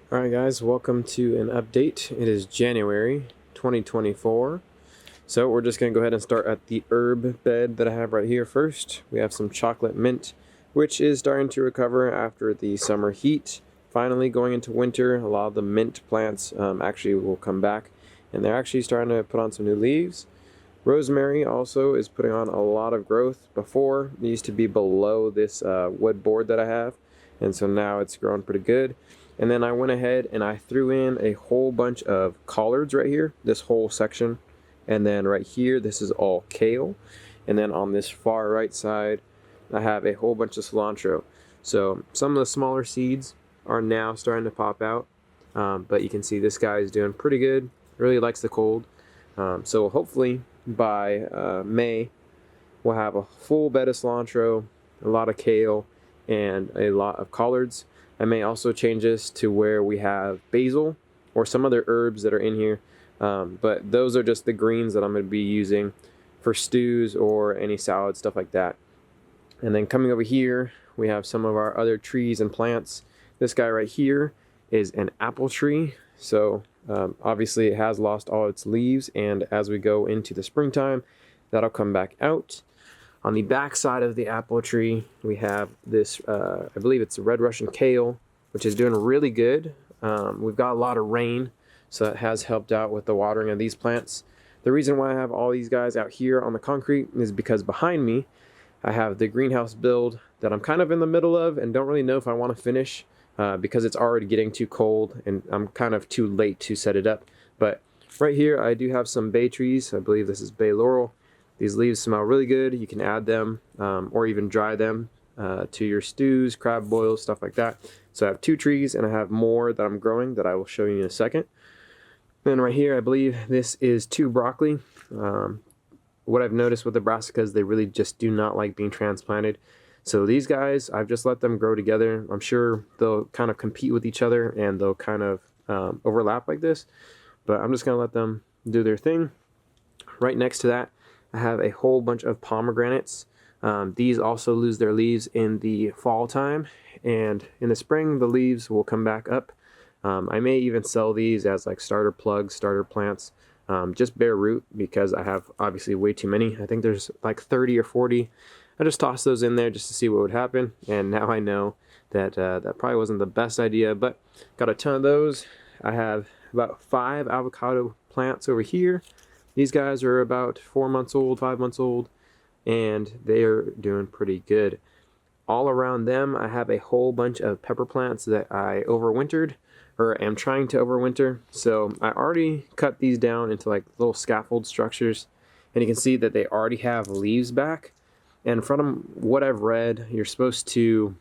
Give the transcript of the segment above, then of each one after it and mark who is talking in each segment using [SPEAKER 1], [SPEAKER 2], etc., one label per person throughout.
[SPEAKER 1] Alright guys, welcome to an update. It is January 2024. So we're just going to go ahead and start at the herb bed that I have right here first. We have some chocolate mint, which is starting to recover after the summer heat. Finally going into winter, a lot of the mint plants actually will come back, and they're actually starting to put on some new leaves. Rosemary also is putting on a lot of growth. Before, it used to be below this wood board that I have, and so now it's grown pretty good. And then I went ahead and I threw in a whole bunch of collards right here, this whole section. And then right here, this is all kale. And then on this far right side, I have a whole bunch of cilantro. So some of the smaller seeds are now starting to pop out. But you can see this guy is doing pretty good. Really likes the cold. So hopefully by May, we'll have a full bed of cilantro, a lot of kale, and a lot of collards. I may also change this to where we have basil or some other herbs that are in here. But those are just the greens that I'm going to be using for stews or any salad, stuff like that. And then coming over here, we have some of our other trees and plants. This guy right here is an apple tree. So obviously it has lost all its leaves, and as we go into the springtime, that'll come back out. On the back side of the apple tree, we have this, I believe it's a red Russian kale, which is doing really good. We've got a lot of rain, so it has helped out with the watering of these plants. The reason why I have all these guys out here on the concrete is because behind me, I have the greenhouse build that I'm kind of in the middle of and don't really know if I want to finish because it's already getting too cold and I'm kind of too late to set it up. But right here, I do have some bay trees. I believe this is bay laurel. These leaves smell really good. You can add them or even dry them to your stews, crab boils, stuff like that. So I have 2 trees and I have more that I'm growing that I will show you in a second. Then right here, I believe this is 2 broccoli. What I've noticed with the brassicas, they really just do not like being transplanted. So these guys, I've just let them grow together. I'm sure they'll kind of compete with each other and they'll kind of overlap like this. But I'm just going to let them do their thing. Right next to that, I have a whole bunch of pomegranates. These also lose their leaves in the fall time, and in the spring the leaves will come back up. I may even sell these as like starter plugs, starter plants, just bare root, because I have obviously way too many. I think there's like 30 or 40. I just tossed those in there just to see what would happen, and now I know that that probably wasn't the best idea, but got a ton of those. I have about 5 avocado plants over here. These guys are about 4 months old, 5 months old, and they are doing pretty good. All around them, I have a whole bunch of pepper plants that I overwintered, or am trying to overwinter. So I already cut these down into like little scaffold structures, and you can see that they already have leaves back. And from what I've read, you're supposed to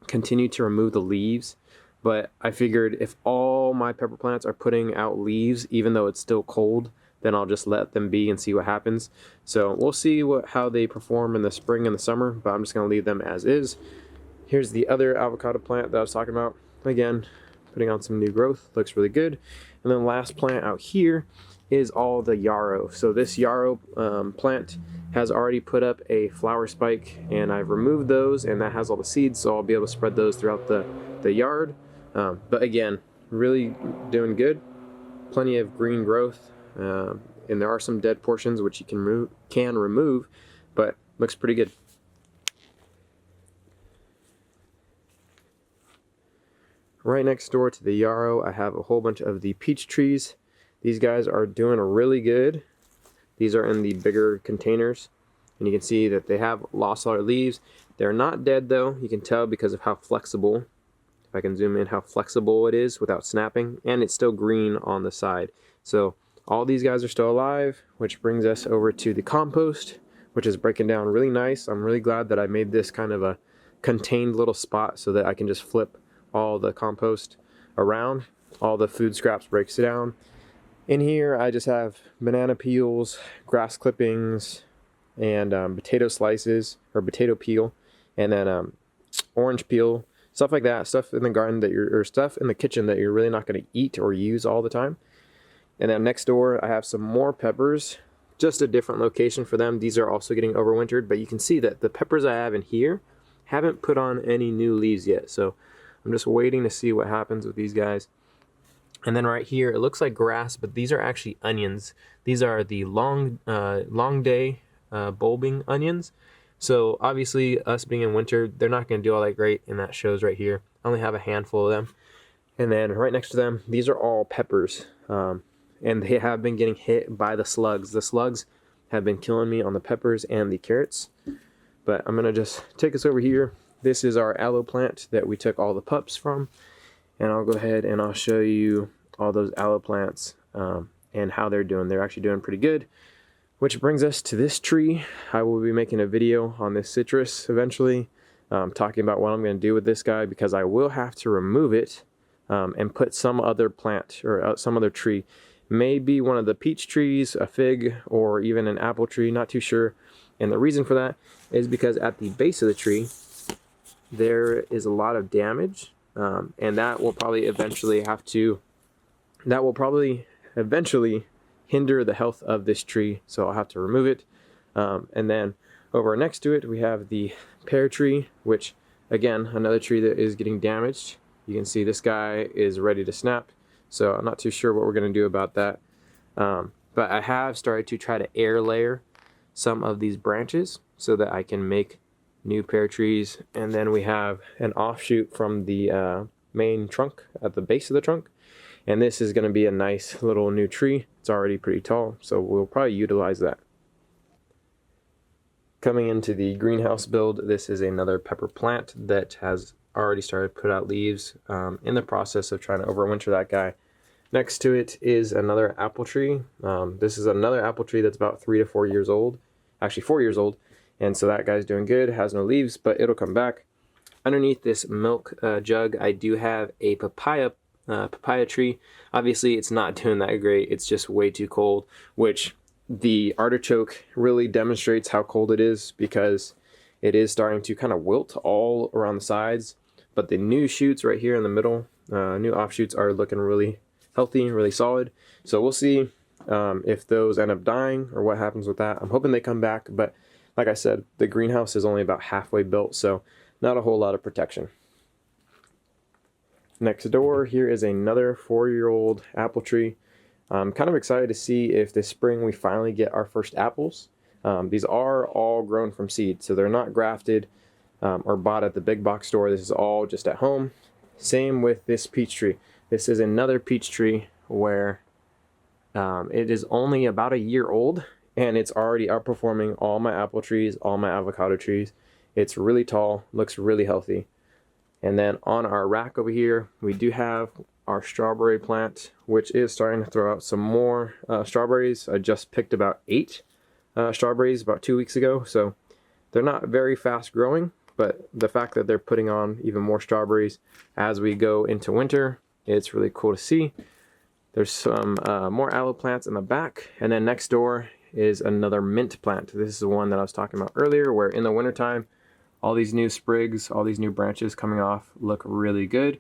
[SPEAKER 1] continue to remove the leaves, but I figured if all my pepper plants are putting out leaves, even though it's still cold, then I'll just let them be and see what happens. So we'll see how they perform in the spring and the summer, but I'm just going to leave them as is. Here's the other avocado plant that I was talking about. Again, putting on some new growth. Looks really good. And then the last plant out here is all the yarrow. So this yarrow plant has already put up a flower spike, and I've removed those, and that has all the seeds, so I'll be able to spread those throughout the yard. But again, really doing good. Plenty of green growth. And there are some dead portions which you can remove, but looks pretty good. Right next door to the yarrow, I have a whole bunch of the peach trees. These guys are doing really good. These are in the bigger containers, and you can see that they have lost all their leaves. They're not dead though. You can tell because of how flexible, if I can zoom in, how flexible it is without snapping, and it's still green on the side. So all these guys are still alive, which brings us over to the compost, which is breaking down really nice. I'm really glad that I made this kind of a contained little spot so that I can just flip all the compost around. All the food scraps breaks it down. In here, I just have banana peels, grass clippings, and potato slices, or potato peel, and then orange peel, stuff like that, stuff in the garden that or stuff in the kitchen that you're really not going to eat or use all the time. And then next door, I have some more peppers, just a different location for them. These are also getting overwintered, but you can see that the peppers I have in here haven't put on any new leaves yet. So I'm just waiting to see what happens with these guys. And then right here, it looks like grass, but these are actually onions. These are the long day bulbing onions. So obviously, us being in winter, they're not going to do all that great, and that shows right here. I only have a handful of them. And then right next to them, these are all peppers. And they have been getting hit by the slugs. The slugs have been killing me on the peppers and the carrots. But I'm going to just take us over here. This is our aloe plant that we took all the pups from. And I'll go ahead and I'll show you all those aloe plants and how they're doing. They're actually doing pretty good. Which brings us to this tree. I will be making a video on this citrus eventually, talking about what I'm going to do with this guy, because I will have to remove it and put some other plant or some other tree. Maybe one of the peach trees, a fig, or even an apple tree, not too sure. And the reason for that is because at the base of the tree, there is a lot of damage, and that will probably eventually hinder the health of this tree, so I'll have to remove it. And then over next to it, we have the pear tree, which again, another tree that is getting damaged. You can see this guy is ready to snap, so I'm not too sure what we're going to do about that. But I have started to try to air layer some of these branches so that I can make new pear trees. And then we have an offshoot from the main trunk at the base of the trunk. And this is going to be a nice little new tree. It's already pretty tall, so we'll probably utilize that. Coming into the greenhouse build, this is another pepper plant that has already started to put out leaves, in the process of trying to overwinter that guy. Next to it is another apple tree. This is another apple tree that's about 3 to 4 years old. Actually 4 years old. And so that guy's doing good, has no leaves, but it'll come back. Underneath this milk jug, I do have a papaya tree. Obviously it's not doing that great, it's just way too cold, which the artichoke really demonstrates how cold it is, because it is starting to kind of wilt all around the sides. But the new shoots right here in the middle, new offshoots, are looking really healthy and really solid. So we'll see if those end up dying or what happens with that. I'm hoping they come back, but like I said, the greenhouse is only about halfway built, so not a whole lot of protection. Next door, here is another 4-year-old apple tree. I'm kind of excited to see if this spring we finally get our first apples. These are all grown from seed, so they're not grafted or bought at the big box store. This is all just at home. Same with this peach tree. This is another peach tree where it is only about a year old, and it's already outperforming all my apple trees, all my avocado trees. It's really tall, looks really healthy. And then on our rack over here, we do have our strawberry plant, which is starting to throw out some more strawberries. I just picked about 8 strawberries about 2 weeks ago, so they're not very fast growing, but the fact that they're putting on even more strawberries as we go into winter, it's really cool to see. There's some more aloe plants in the back, and then next door is another mint plant. This is the one that I was talking about earlier, where in the wintertime, all these new sprigs, all these new branches coming off look really good.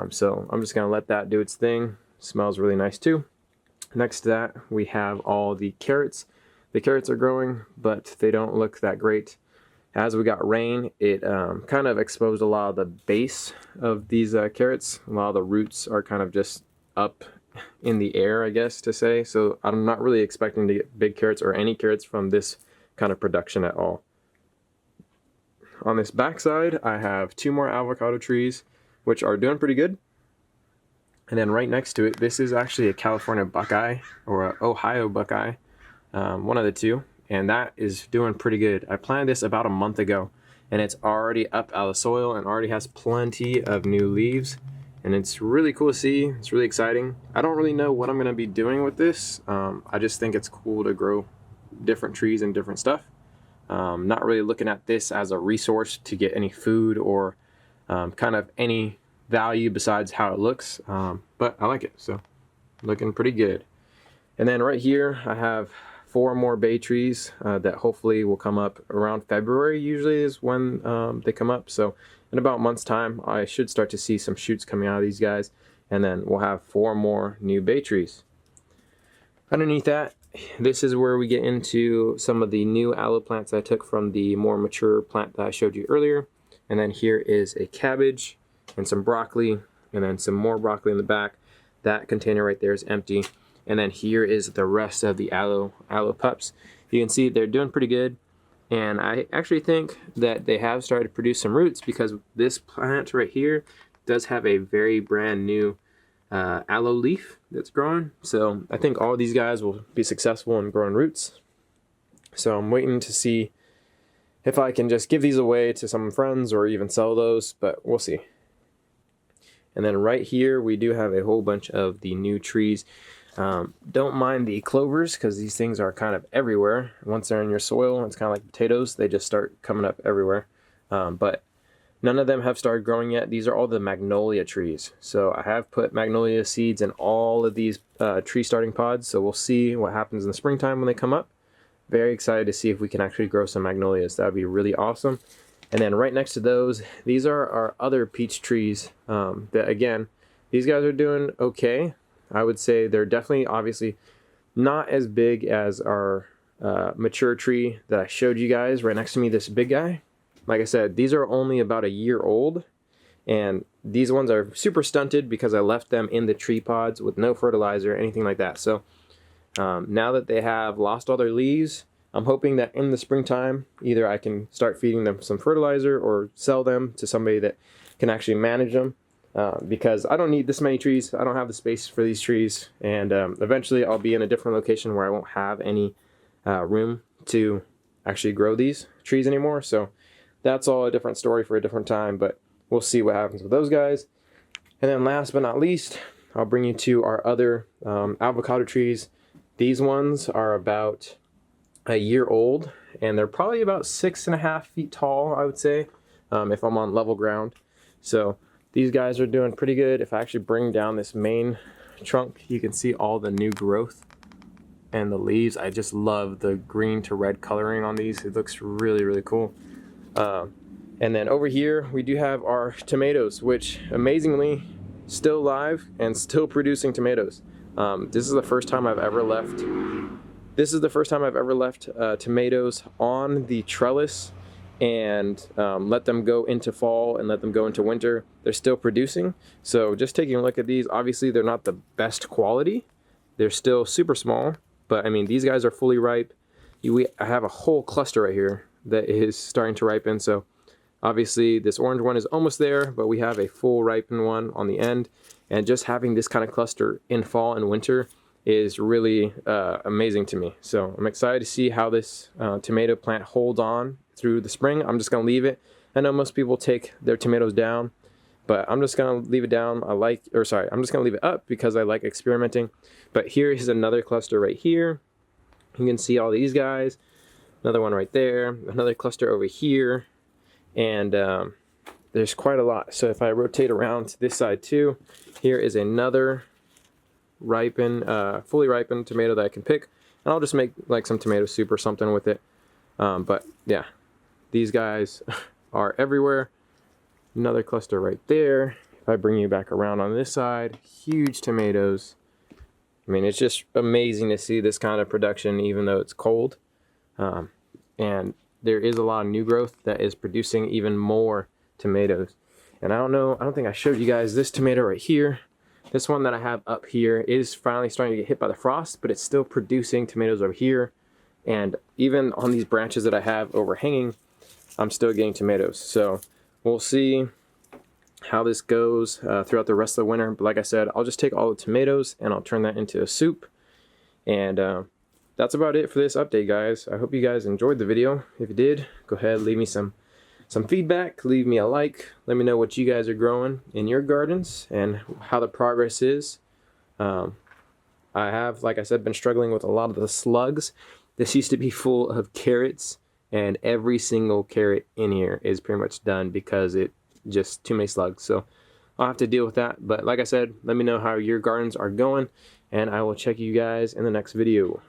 [SPEAKER 1] So I'm just going to let that do its thing. Smells really nice too. Next to that, we have all the carrots. The carrots are growing, but they don't look that great. As we got rain, it kind of exposed a lot of the base of these carrots. A lot of the roots are kind of just up in the air, I guess to say. So I'm not really expecting to get big carrots or any carrots from this kind of production at all. On this back side, I have 2 more avocado trees, which are doing pretty good. And then right next to it, this is actually a California buckeye or an Ohio buckeye, one of the two, and that is doing pretty good. I planted this about a month ago, and it's already up out of the soil and already has plenty of new leaves, and it's really cool to see. It's really exciting. I don't really know what I'm going to be doing with this. I just think it's cool to grow different trees and different stuff. Not really looking at this as a resource to get any food or kind of any value besides how it looks, but I like it, so looking pretty good. And then right here I have 4 more bay trees that hopefully will come up around February. Usually is when they come up, so in about a month's time I should start to see some shoots coming out of these guys, and then we'll have 4 more new bay trees. Underneath that, this is where we get into some of the new aloe plants I took from the more mature plant that I showed you earlier. And then here is a cabbage. and some broccoli, and then some more broccoli in the back. That container right there is empty. And then here is the rest of the aloe pups. You can see they're doing pretty good. And I actually think that they have started to produce some roots, because this plant right here does have a very brand new aloe leaf that's growing. So I think all of these guys will be successful in growing roots. So I'm waiting to see if I can just give these away to some friends or even sell those, but we'll see. And then right here we do have a whole bunch of the new trees. Don't mind the clovers, because these things are kind of everywhere. Once they're in your soil, it's kind of like potatoes. They just start coming up everywhere. But none of them have started growing yet. These are all the magnolia trees. So I have put magnolia seeds in all of these tree starting pods. So we'll see what happens in the springtime when they come up. Very excited to see if we can actually grow some magnolias. That would be really awesome. And then right next to those, these are our other peach trees. That again, these guys are doing okay. I would say they're definitely, obviously, not as big as our mature tree that I showed you guys right next to me, this big guy. Like I said, these are only about a year old, and these ones are super stunted because I left them in the tree pods with no fertilizer or anything like that. So now that they have lost all their leaves, I'm hoping that in the springtime, either I can start feeding them some fertilizer or sell them to somebody that can actually manage them. Because I don't need this many trees. I don't have the space for these trees, and eventually I'll be in a different location where I won't have any room to actually grow these trees anymore. So that's all a different story for a different time, but we'll see what happens with those guys. And then last but not least, I'll bring you to our other avocado trees. These ones are about a year old, and they're probably about 6.5 feet tall, I would say, if I'm on level ground. So these guys are doing pretty good. If I actually bring down this main trunk, you can see all the new growth and the leaves. I just love the green to red coloring on these. It looks really, really cool. And then over here, we do have our tomatoes, which amazingly still live and still producing tomatoes. This is the first time I've ever left. This is the first time I've ever left tomatoes on the trellis and let them go into fall and let them go into winter. They're still producing. So just taking a look at these, obviously they're not the best quality. They're still super small, but I mean, these guys are fully ripe. I have a whole cluster right here that is starting to ripen. So obviously this orange one is almost there, but we have a full ripened one on the end. And just having this kind of cluster in fall and winter is really amazing to me. So I'm excited to see how this tomato plant holds on through the spring. I'm just gonna leave it. I know most people take their tomatoes down, but I'm just gonna leave it down. I'm just gonna leave it up because I like experimenting. But here is another cluster right here. You can see all these guys. Another one right there. Another cluster over here. And there's quite a lot. So if I rotate around to this side too, here is another fully ripened tomato that I can pick. And I'll just make like some tomato soup or something with it. But yeah, these guys are everywhere. Another cluster right there. If I bring you back around on this side, huge tomatoes. I mean, it's just amazing to see this kind of production, even though it's cold. And there is a lot of new growth that is producing even more tomatoes. And I don't think I showed you guys this tomato right here. This one that I have up here is finally starting to get hit by the frost, but it's still producing tomatoes over here. And even on these branches that I have overhanging, I'm still getting tomatoes. So we'll see how this goes throughout the rest of the winter. But like I said, I'll just take all the tomatoes and I'll turn that into a soup. And that's about it for this update, guys. I hope you guys enjoyed the video. If you did, go ahead, leave me some feedback, leave me a like. Let me know what you guys are growing in your gardens and how the progress is. I have, like I said, been struggling with a lot of the slugs. This used to be full of carrots, and every single carrot in here is pretty much done because it just too many slugs. So I'll have to deal with that. But like I said, let me know how your gardens are going, and I will check you guys in the next video.